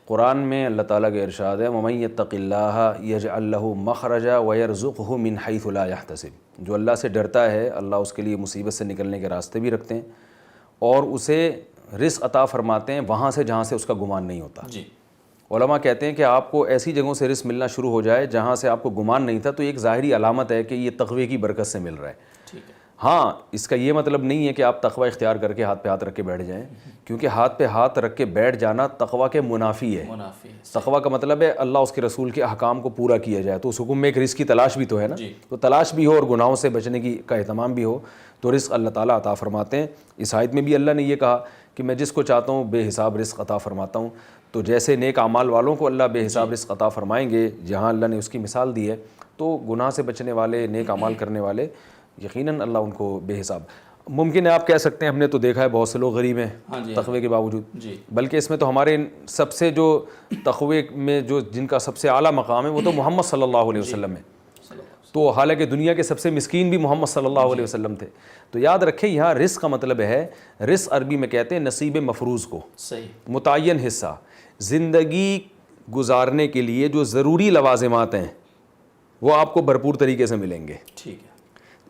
قرآن میں اللہ تعالیٰ کا ارشاد ہے وَمَن يَتَّقِ اللَّهَ يَجْعَل لَّهُ مَخْرَجًا وَيَرْزُقْهُ مِنْ حَيْثُ لَا يَحْتَسِبُ. جو اللہ سے ڈرتا ہے اللہ اس کے لیے مصیبت سے نکلنے کے راستے بھی رکھتے ہیں اور اسے رزق عطا فرماتے ہیں وہاں سے جہاں سے اس کا گمان نہیں ہوتا. جی. علماء کہتے ہیں کہ آپ کو ایسی جگہوں سے رزق ملنا شروع ہو جائے جہاں سے آپ کو گمان نہیں تھا تو ایک ظاہری علامت ہے کہ یہ تقوی کی برکت سے مل رہا ہے. ٹھیک ہے. ہاں اس کا یہ مطلب نہیں ہے کہ آپ تقوی اختیار کر کے ہاتھ پہ ہاتھ رکھ کے بیٹھ جائیں، کیونکہ ہاتھ پہ ہاتھ رکھ کے بیٹھ جانا تقوی کے منافی ہے. تقوی کا مطلب ہے اللہ اس کے رسول کے احکام کو پورا کیا جائے. تو اس حکم میں ایک رزق کی تلاش بھی تو ہے نا. تو تلاش بھی ہو اور گناہوں سے بچنے کا اہتمام بھی ہو تو رزق اللہ تعالیٰ عطا فرماتے ہیں. اس آیت میں بھی اللہ نے یہ کہا کہ میں جس کو چاہتا ہوں بے حساب رزق عطا فرماتا ہوں. تو جیسے نیک اعمال والوں کو اللہ بے حساب رزق عطا فرمائیں گے، جہاں اللہ نے اس کی مثال دی ہے، تو گناہ سے بچنے والے نیک اعمال کرنے والے یقیناً اللہ ان کو بے حساب. ممکن ہے آپ کہہ سکتے ہیں ہم نے تو دیکھا ہے بہت سے لوگ غریب ہیں تقوی کے باوجود، بلکہ اس میں تو ہمارے سب سے جو تقوی میں جو جن کا سب سے اعلیٰ مقام ہے وہ تو محمد صلی اللہ علیہ وسلم ہے. تو حالانکہ دنیا کے سب سے مسکین بھی محمد صلی اللہ علیہ وسلم تھے. تو یاد رکھیں یہاں رزق کا مطلب ہے، رزق عربی میں کہتے ہیں نصیب مفروض کو، متعین حصہ. زندگی گزارنے کے لیے جو ضروری لوازمات ہیں وہ آپ کو بھرپور طریقے سے ملیں گے. ٹھیک ہے.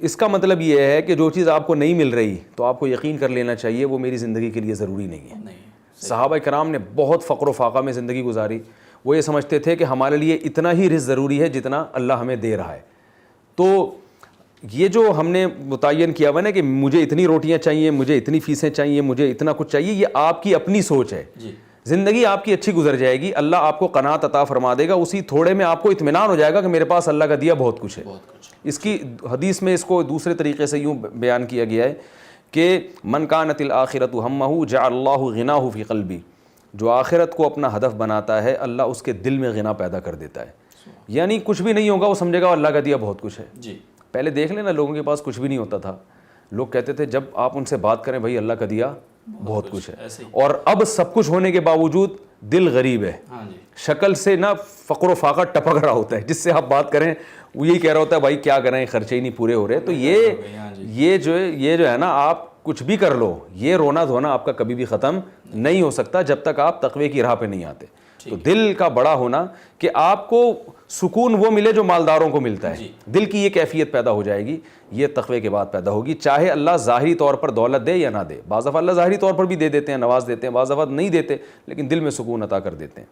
اس کا مطلب یہ ہے کہ جو چیز آپ کو نہیں مل رہی تو آپ کو یقین کر لینا چاہیے وہ میری زندگی کے لیے ضروری نہیں ہے. صحابہ کرام نے بہت فقر و فاقہ میں زندگی گزاری. وہ یہ سمجھتے تھے کہ ہمارے لیے اتنا ہی رزق ضروری ہے جتنا اللہ ہمیں دے رہا ہے. تو یہ جو ہم نے متعین کیا ہوا نا کہ مجھے اتنی روٹیاں چاہیے، مجھے اتنی فیسیں چاہیے، مجھے اتنا کچھ چاہیے، یہ آپ کی اپنی سوچ ہے. زندگی آپ کی اچھی گزر جائے گی، اللہ آپ کو قناعت عطا فرما دے گا. اسی تھوڑے میں آپ کو اطمینان ہو جائے گا کہ میرے پاس اللہ کا دیا بہت کچھ ہے. اس کی حدیث میں اس کو دوسرے طریقے سے یوں بیان کیا گیا ہے کہ من کانت الآخرۃ ہمہ جعل اللہ غناہ فی قلبی. جو آخرت کو اپنا ہدف بناتا ہے اللہ اس کے دل میں غنا پیدا کر دیتا ہے. یعنی کچھ بھی نہیں ہوگا وہ سمجھے گا اللہ کا دیا بہت کچھ ہے. پہلے دیکھ لینا لوگوں کے پاس کچھ بھی نہیں ہوتا تھا، لوگ کہتے تھے جب آپ ان سے بات کریں بھائی اللہ کا دیا بہت کچھ ہے. اور اب سب کچھ ہونے کے باوجود دل غریب ہے، شکل سے نا فقر و فاقہ ٹپک رہا ہوتا ہے. جس سے آپ بات کریں وہ یہی کہہ رہا ہوتا ہے بھائی کیا کریں خرچے ہی نہیں پورے ہو رہے. تو یہ جو ہے نا آپ کچھ بھی کر لو یہ رونا دھونا آپ کا کبھی بھی ختم نہیں ہو سکتا جب تک آپ تقوی کی راہ پہ نہیں آتے. تو دل کا بڑا ہونا کہ آپ کو سکون وہ ملے جو مالداروں کو ملتا ہے، دل کی یہ کیفیت پیدا ہو جائے گی، یہ تقوی کے بعد پیدا ہوگی. چاہے اللہ ظاہری طور پر دولت دے یا نہ دے، بعض دفعہ اللہ ظاہری طور پر بھی دے دیتے ہیں، نواز دیتے ہیں، بعض دفعہ نہیں دیتے لیکن دل میں سکون عطا کر دیتے ہیں.